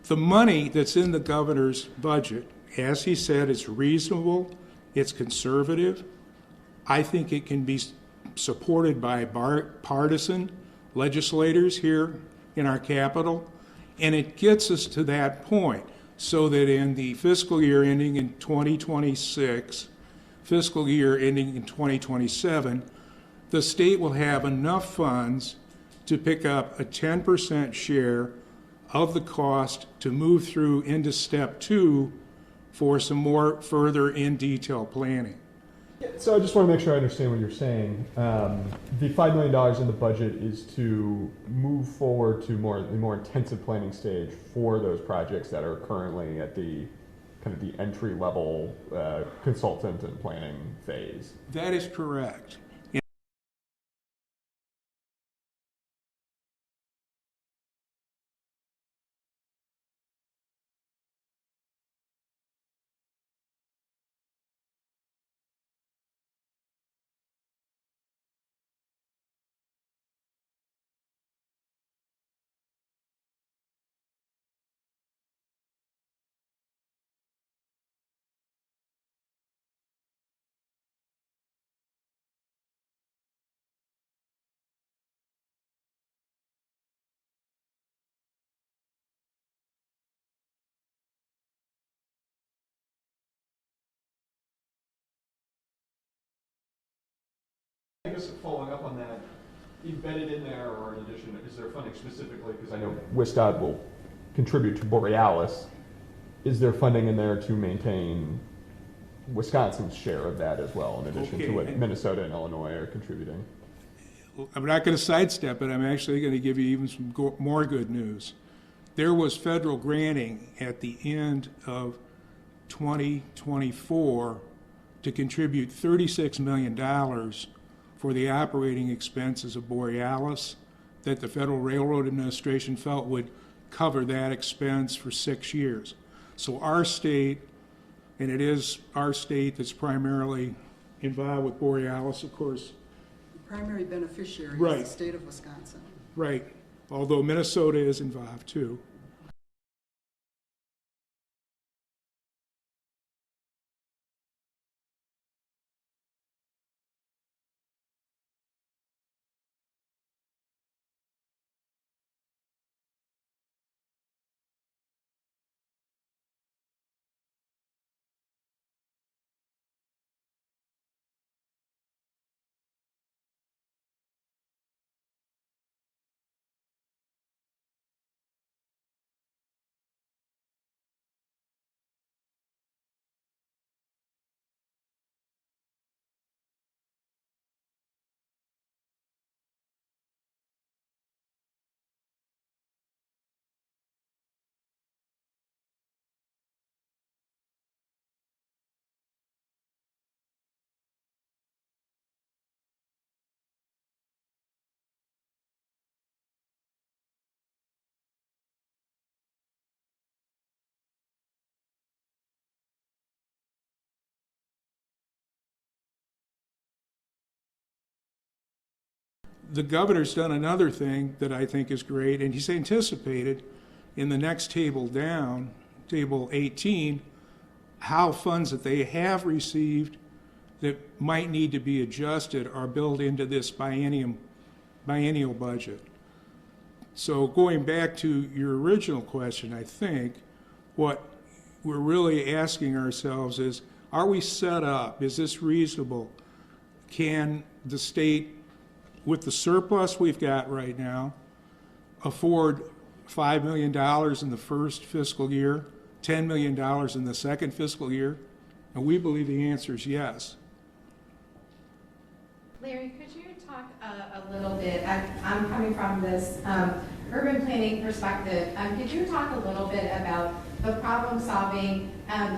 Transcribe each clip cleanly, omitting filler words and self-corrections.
The money that's in the governor's budget, as he said, is reasonable, it's conservative. I think it can be supported by partisan legislators here in our capital, and it gets us to that point so that in the fiscal year ending in 2026, fiscal year ending in 2027, the state will have enough funds to pick up a 10% share of the cost to move through into step 2 for some more further in detail planning. So I just want to make sure I understand what you're saying. The $5 million in the budget is to move forward to the more intensive planning stage for those projects that are currently at the kind of the entry level consultant and planning phase. That is correct. I guess following up on that, embedded in there, or in addition, is there funding specifically, because I know WSDOT will contribute to Borealis, is there funding in there to maintain Wisconsin's share of that as well, in addition to what Minnesota and Illinois are contributing? I'm not going to sidestep it. I'm actually going to give you even some more good news. There was federal granting at the end of 2024 to contribute $36 million for the operating expenses of Borealis that the Federal Railroad Administration felt would cover that expense for 6 years. So our state, and it is our state that's primarily involved with Borealis, of course. The primary beneficiary Right. is the state of Wisconsin. Right, although Minnesota is involved too. The governor's done another thing that I think is great, and he's anticipated in the next table down, table 18, how funds that they have received that might need to be adjusted are built into this biennial budget. So going back to your original question, I think what we're really asking ourselves is, are we set up? Is this reasonable? Can the state, with the surplus we've got right now, afford $5 million in the first fiscal year, $10 million in the second fiscal year? And we believe the answer is yes. Larry, could you talk a little bit, I'm coming from this urban planning perspective, could you talk a little bit about the problem solving,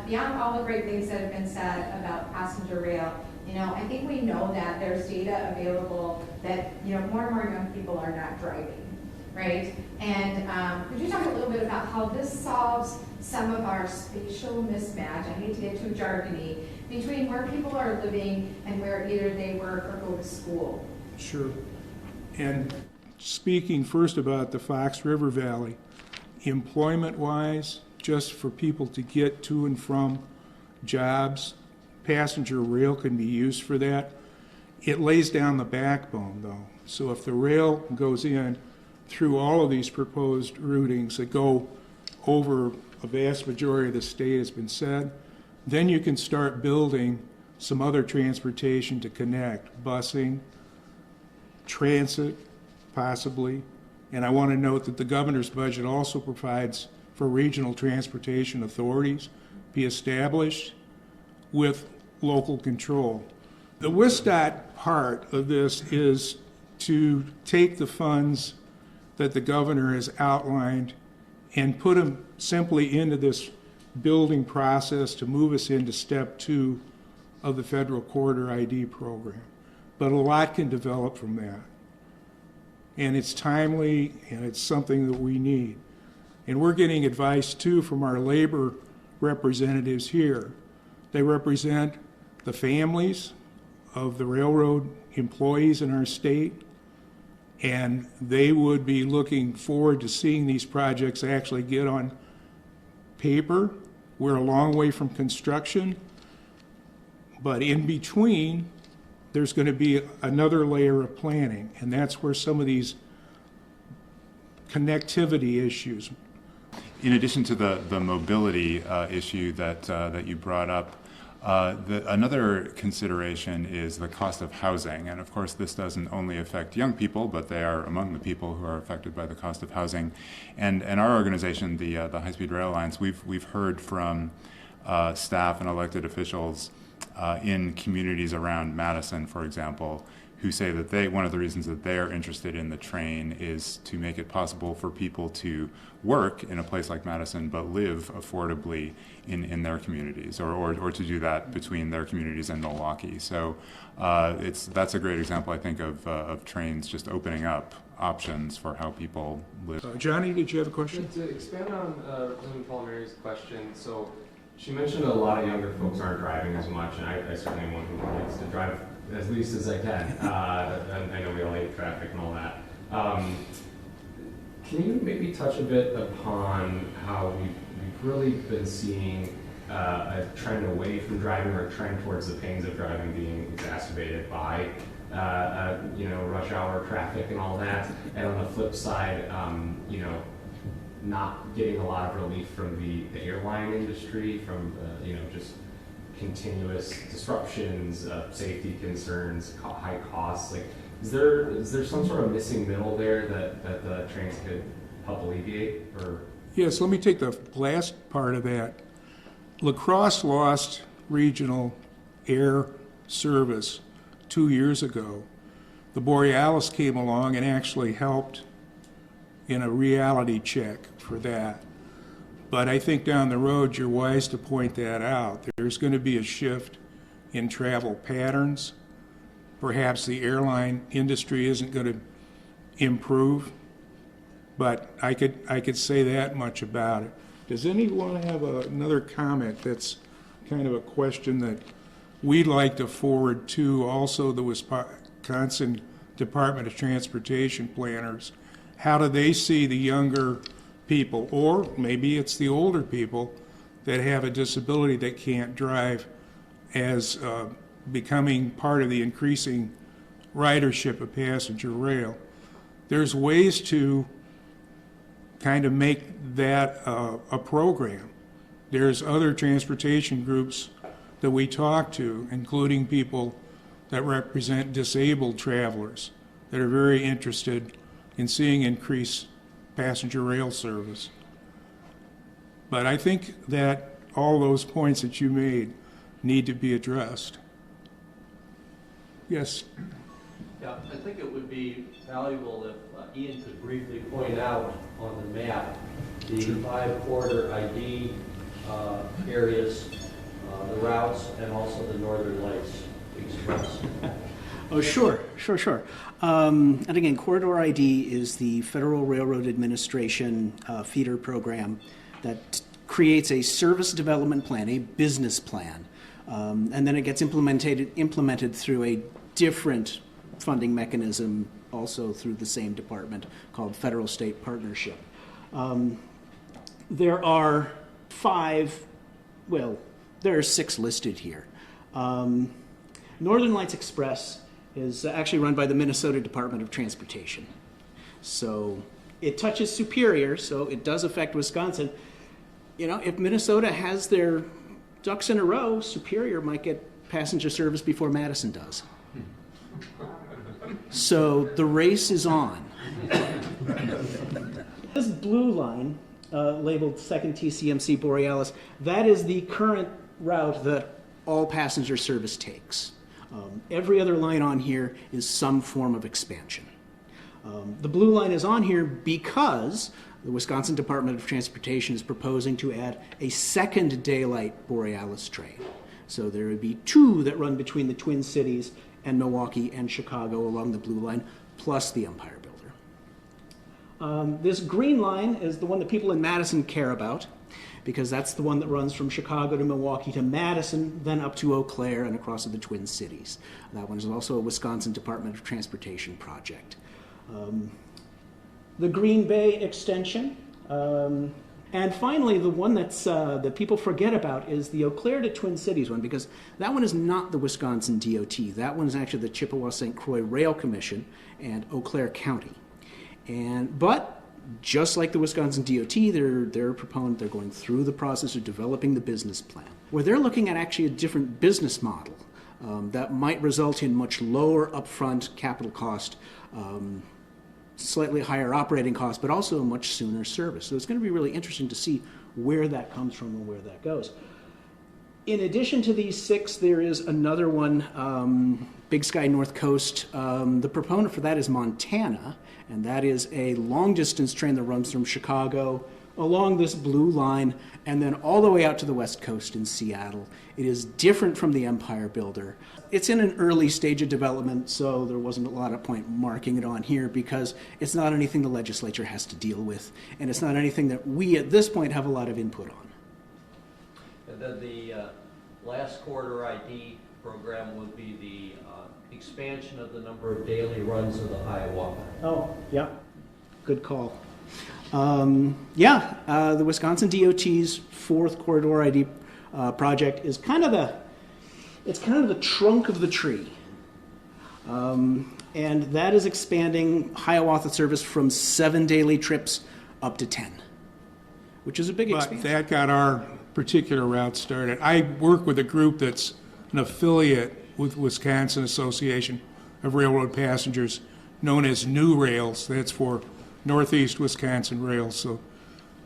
beyond all the great things that have been said about passenger rail? You know, I think we know that there's data available that, you know, more and more young people are not driving, right? And could you talk a little bit about how this solves some of our spatial mismatch, I hate to get too jargony, between where people are living and where either they work or go to school? Sure. And speaking first about the Fox River Valley, employment-wise, just for people to get to and from jobs, passenger rail can be used for that. It lays down the backbone, though. So if the rail goes in through all of these proposed routings that go over a vast majority of the state, has been said, then you can start building some other transportation to connect, busing, transit, possibly. And I want to note that the governor's budget also provides for regional transportation authorities be established with local control. The WSDOT part of this is to take the funds that the governor has outlined and put them simply into this building process to move us into step 2 of the federal corridor ID program. But a lot can develop from that. And it's timely, and it's something that we need. And we're getting advice, too, from our labor representatives here. They represent the families of the railroad employees in our state, and they would be looking forward to seeing these projects actually get on paper. We're a long way from construction, but in between, there's going to be another layer of planning, and that's where some of these connectivity issues. In addition to the mobility issue that you brought up, another consideration is the cost of housing. And of course, this doesn't only affect young people, but they are among the people who are affected by the cost of housing. And our organization, the High Speed Rail Alliance, we've heard from staff and elected officials in communities around Madison, for example, who say that one of the reasons that they are interested in the train is to make it possible for people to work in a place like Madison but live affordably in their communities, or to do that between their communities and Milwaukee. So that's a great example, I think, of trains just opening up options for how people live. Johnny, did you have a question? To expand on Representative Palmieri's question, so she mentioned a lot of younger folks aren't driving as much, and I certainly am one who likes to drive as least as I can. And I know we all hate traffic and all that. Can you maybe touch a bit upon how we've really been seeing a trend away from driving, or a trend towards the pains of driving being exacerbated by rush hour traffic and all that, and on the flip side, not getting a lot of relief from the airline industry, from just continuous disruptions, safety concerns, high costs. Like, is there some sort of missing middle there that the trains could help alleviate? Or Yes, let me take the last part of that. La Crosse lost regional air service 2 years ago. The Borealis came along and actually helped in a reality check for that. But I think down the road, you're wise to point that out. There's going to be a shift in travel patterns. Perhaps the airline industry isn't going to improve, but I could say that much about it. Does anyone have another comment that's kind of a question that we'd like to forward to also the Wisconsin Department of Transportation planners? How do they see the younger people, or maybe it's the older people that have a disability that can't drive, as becoming part of the increasing ridership of passenger rail? There's ways to kind of make that a program. There's other transportation groups that we talk to, including people that represent disabled travelers, that are very interested in seeing increased passenger rail service. But I think that all those points that you made need to be addressed. Yes? Yeah, I think it would be valuable if Ian could briefly point out on the map the 5 corridor ID areas, the routes, and also the Northern Lights Express. Oh, sure. And again, Corridor ID is the Federal Railroad Administration feeder program that creates a service development plan, a business plan, and then it gets implemented through a different funding mechanism, also through the same department, called Federal-State Partnership. There are 5, well, there are 6 listed here. Northern Lights Express is actually run by the Minnesota Department of Transportation. So it touches Superior, so it does affect Wisconsin. You know, if Minnesota has their ducks in a row, Superior might get passenger service before Madison does. So the race is on. This blue line, labeled 2nd TCMC Borealis, that is the current route that all passenger service takes. Every other line on here is some form of expansion. The blue line is on here because the Wisconsin Department of Transportation is proposing to add a second daylight Borealis train. So there would be 2 that run between the Twin Cities and Milwaukee and Chicago along the blue line, plus the Empire Builder. This green line is the one that people in Madison care about, because that's the one that runs from Chicago to Milwaukee to Madison, then up to Eau Claire and across to the Twin Cities. That one is also a Wisconsin Department of Transportation project. The Green Bay extension, and finally the one that's, that people forget about is the Eau Claire to Twin Cities one, because that one is not the Wisconsin DOT. That one is actually the Chippewa-St. Croix Rail Commission and Eau Claire County. But just like the Wisconsin DOT, they're a proponent. They're going through the process of developing the business plan, where they're looking at actually a different business model that might result in much lower upfront capital cost, slightly higher operating costs, but also a much sooner service. So it's going to be really interesting to see where that comes from and where that goes. In addition to these 6, there is another one, Big Sky North Coast. The proponent for that is Montana, and that is a long-distance train that runs from Chicago along this blue line and then all the way out to the West Coast in Seattle. It is different from the Empire Builder. It's in an early stage of development, so there wasn't a lot of point marking it on here because it's not anything the legislature has to deal with, and it's not anything that we at this point have a lot of input on. And then the last quarter ID program would be the expansion of the number of daily runs of the Hiawatha. Oh, yeah, good call. The Wisconsin DOT's 4th corridor ID project is kind of the trunk of the tree. And that is expanding Hiawatha service from 7 daily trips up to 10, which is a big But expansion. that got our particular route started. I work with a group that's an affiliate with Wisconsin Association of Railroad Passengers, known as New Rails. That's for Northeast Wisconsin Rails. So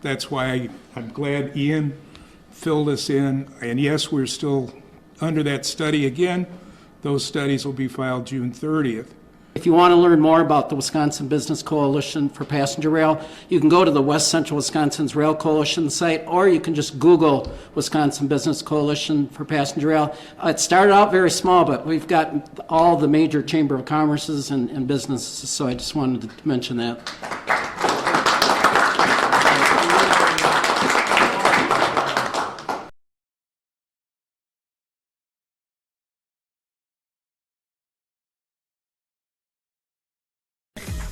that's why I'm glad Ian filled us in. And yes, we're still under that study again. Those studies will be filed June 30th. If you want to learn more about the Wisconsin Business Coalition for Passenger Rail, you can go to the West Central Wisconsin's Rail Coalition site, or you can just Google Wisconsin Business Coalition for Passenger Rail. It started out very small, but we've got all the major Chamber of Commerces and businesses, so I just wanted to mention that.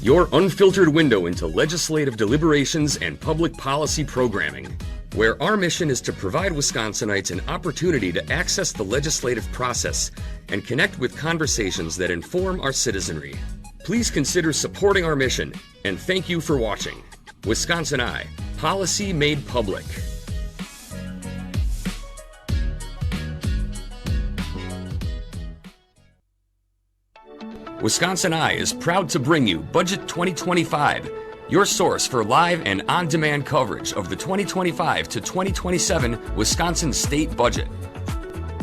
Your unfiltered window into legislative deliberations and public policy programming, where our mission is to provide Wisconsinites an opportunity to access the legislative process and connect with conversations that inform our citizenry. Please consider supporting our mission, and thank you for watching. Wisconsin Eye, policy made public. Wisconsin Eye is proud to bring you Budget 2025, your source for live and on-demand coverage of the 2025 to 2027 Wisconsin state budget.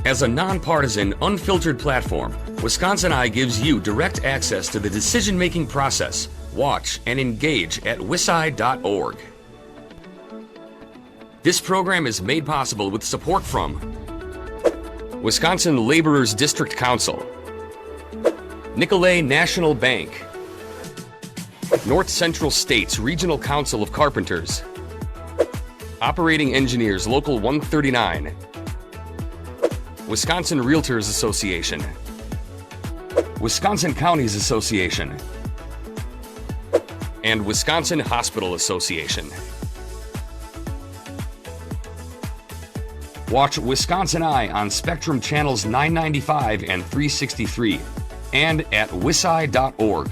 As a nonpartisan, unfiltered platform, Wisconsin Eye gives you direct access to the decision-making process. Watch and engage at wisi.org. This program is made possible with support from Wisconsin Laborers District Council, Nicolay National Bank, North Central States Regional Council of Carpenters, Operating Engineers Local 139, Wisconsin Realtors Association, Wisconsin Counties Association, and Wisconsin Hospital Association. Watch Wisconsin Eye on Spectrum Channels 995 and 363 and at wisi.org.